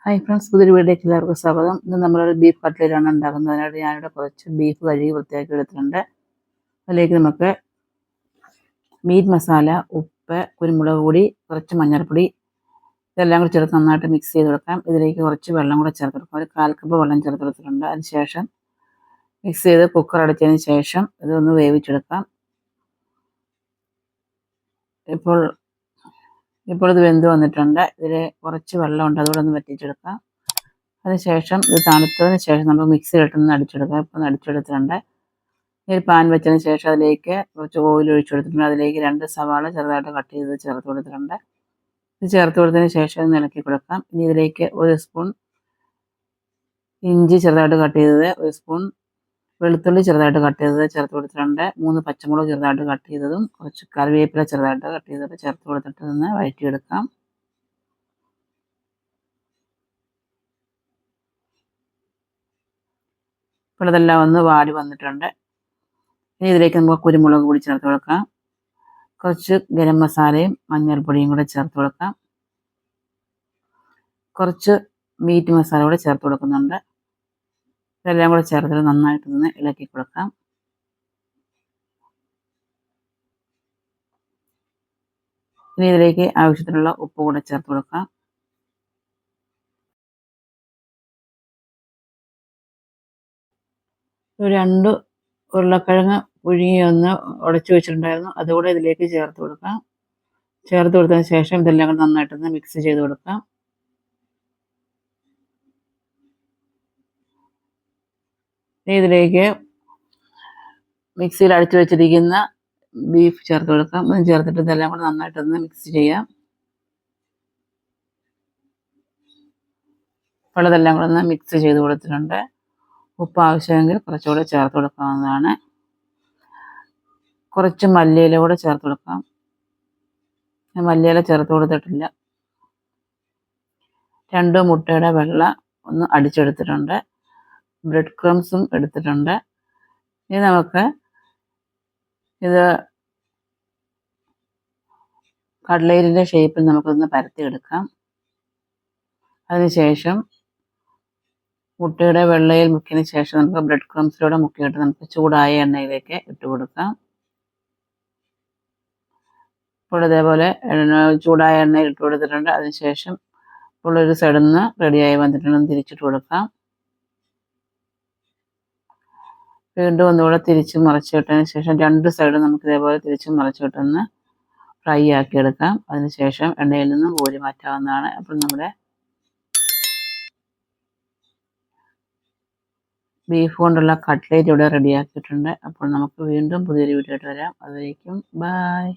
Hi friends, പുതിയൊരു വീഡിയോയ്ക്ക് എല്ലാവർക്കും സ്വാഗതം. ഇന്ന് നമ്മളൊരു ബീഫ് കട്ട്ലേറ്റാണ് ഉണ്ടാക്കുന്നത്. അതിനായിട്ട് ഞാനിവിടെ കുറച്ച് ബീഫ് കഴുകി വൃത്തിയാക്കി എടുത്തിട്ടുണ്ട്. അതിലേക്ക് നമുക്ക് മീറ്റ് മസാല, ഉപ്പ്, കുരുമുളക് പൊടി, കുറച്ച് മഞ്ഞൾപ്പൊടി ഇതെല്ലാം കൂടി ചേർത്ത് നന്നായിട്ട് മിക്സ് ചെയ്ത് കൊടുക്കാം. ഇതിലേക്ക് കുറച്ച് വെള്ളം കൂടെ ചേർത്ത് കൊടുക്കാം. ഒരു 1/4 കപ്പ് വെള്ളം ചേർത്ത് കൊടുത്തിട്ടുണ്ട്. അതിനുശേഷം മിക്സ് ചെയ്ത് കുക്കർ അടച്ചതിന് ശേഷം ഇതൊന്ന് വേവിച്ചെടുക്കാം. ഇപ്പോൾ ഇത് വെന്ത് വന്നിട്ടുണ്ട്. ഇതിൽ കുറച്ച് വെള്ളമുണ്ട്, അതുകൂടെ ഒന്ന് വറ്റിച്ചെടുക്കാം. അതിനുശേഷം ഇത് തണുത്തതിന് ശേഷം നമ്മൾ മിക്സിയിലിട്ടൊന്ന് അടിച്ചെടുക്കാം. ഇപ്പം അടിച്ചെടുത്തിട്ടുണ്ട്. ഒരു പാൻ വെച്ചതിന് ശേഷം അതിലേക്ക് കുറച്ച് ഓയിൽ ഒഴിച്ചു കൊടുത്തിട്ടുണ്ട്. അതിലേക്ക് 2 സവാള ചെറുതായിട്ട് കട്ട് ചെയ്ത് ചേർത്ത് കൊടുത്തിട്ടുണ്ട്. ഇത് ചേർത്ത് കൊടുത്തതിന് ശേഷം ഒന്ന് ഇളക്കി കൊടുക്കാം. ഇനി ഇതിലേക്ക് 1 സ്പൂൺ ഇഞ്ചി ചെറുതായിട്ട് കട്ട് ചെയ്തത്, 1 സ്പൂൺ വെളുത്തുള്ളി ചെറുതായിട്ട് കട്ട് ചെയ്തത് ചേർത്ത് കൊടുത്തിട്ടുണ്ട്. 3 പച്ചമുളക് ചെറുതായിട്ട് കട്ട് ചെയ്തതും കുറച്ച് കറിവേപ്പില ചെറുതായിട്ട് കട്ട് ചെയ്തത് ചേർത്ത് കൊടുത്തിട്ട് ഒന്ന് വഴറ്റിയെടുക്കാം. ഇപ്പോൾ ഇതെല്ലാം ഒന്ന് വാടി വന്നിട്ടുണ്ട്. ഇനി ഇതിലേക്ക് നമുക്ക് കുരുമുളക് പൊടി ചേർത്ത് കൊടുക്കാം. കുറച്ച് ഗരം മസാലയും മഞ്ഞൾപ്പൊടിയും കൂടെ ചേർത്ത് കൊടുക്കാം. കുറച്ച് മീറ്റ് മസാല കൂടെ ചേർത്ത് കൊടുക്കുന്നുണ്ട്. ഇതെല്ലാം കൂടെ ചേർത്തിട്ട് നന്നായിട്ടൊന്ന് ഇളക്കി കൊടുക്കാം. ഇനി ഇതിലേക്ക് ആവശ്യത്തിനുള്ള ഉപ്പ് കൂടെ ചേർത്ത് കൊടുക്കാം. ഒരു 2 ഉരുളക്കിഴങ്ങ് പുഴുങ്ങി ഒന്ന് ഉടച്ചു വെച്ചിട്ടുണ്ടായിരുന്നു, അതുകൂടെ ഇതിലേക്ക് ചേർത്ത് കൊടുക്കാം. ചേർത്ത് കൊടുത്തതിന് ശേഷം ഇതെല്ലാം കൂടെ നന്നായിട്ടൊന്ന് മിക്സ് ചെയ്ത് കൊടുക്കാം. ഇതിലേക്ക് മിക്സിയിൽ അടിച്ചു വെച്ചിരിക്കുന്ന ബീഫ് ചേർത്ത് കൊടുക്കാം. അതും ചേർത്തിട്ട് ഇതെല്ലാം കൂടെ നന്നായിട്ടൊന്ന് മിക്സ് ചെയ്യാം. അപ്പോൾ ഇതെല്ലാം കൂടെ ഒന്ന് മിക്സ് ചെയ്ത് കൊടുത്തിട്ടുണ്ട്. ഉപ്പ് ആവശ്യമെങ്കിൽ കുറച്ചുകൂടെ ചേർത്ത് കൊടുക്കാവുന്നതാണ്. കുറച്ച് മല്ലിയില കൂടെ ചേർത്ത് കൊടുക്കാം. മല്ലിയില ചേർത്ത് കൊടുത്തിട്ടില്ല. 2 മുട്ടയുടെ വെള്ള ഒന്ന് അടിച്ചെടുത്തിട്ടുണ്ട്. ബ്രെഡ് ക്രംസും എടുത്തിട്ടുണ്ട്. ഇനി നമുക്ക് ഇത് കട്ട്ലേറ്റിൻ്റെ ഷേപ്പിൽ നമുക്കൊന്ന് പരത്തിയെടുക്കാം. അതിനുശേഷം മുട്ടയുടെ വെള്ളയിൽ മുക്കിയതിന് ശേഷം നമുക്ക് ബ്രെഡ് ക്രംസിലൂടെ മുക്കിയിട്ട് നമുക്ക് ചൂടായ എണ്ണയിലേക്ക് ഇട്ട് കൊടുക്കാം. ഇപ്പോൾ ഇതേപോലെ ചൂടായ എണ്ണയിൽ ഇട്ട് കൊടുത്തിട്ടുണ്ട്. അതിനുശേഷം ഇപ്പോൾ ഒരു സൈഡിൽ നിന്ന് റെഡിയായി വന്നിട്ടുണ്ടെന്ന് തിരിച്ചിട്ട് കൊടുക്കാം. വീണ്ടും ഒന്നുകൂടെ തിരിച്ച് മറിച്ചിട്ടതിന് ശേഷം 2 സൈഡും നമുക്ക് ഇതേപോലെ തിരിച്ച് മറിച്ചിട്ടൊന്ന് ഫ്രൈ ആക്കിയെടുക്കാം. അതിനുശേഷം എണ്ണയിൽ നിന്നും കോരി മാറ്റാവുന്നതാണ്. അപ്പോൾ നമ്മുടെ ബീഫ് കൊണ്ടുള്ള കട്ട്ലേറ്റ് ഇവിടെ റെഡിയാക്കിയിട്ടുണ്ട്. അപ്പോൾ നമുക്ക് വീണ്ടും പുതിയൊരു വീഡിയോ ആയിട്ട് വരാം. അതുവരേക്കും ബൈ.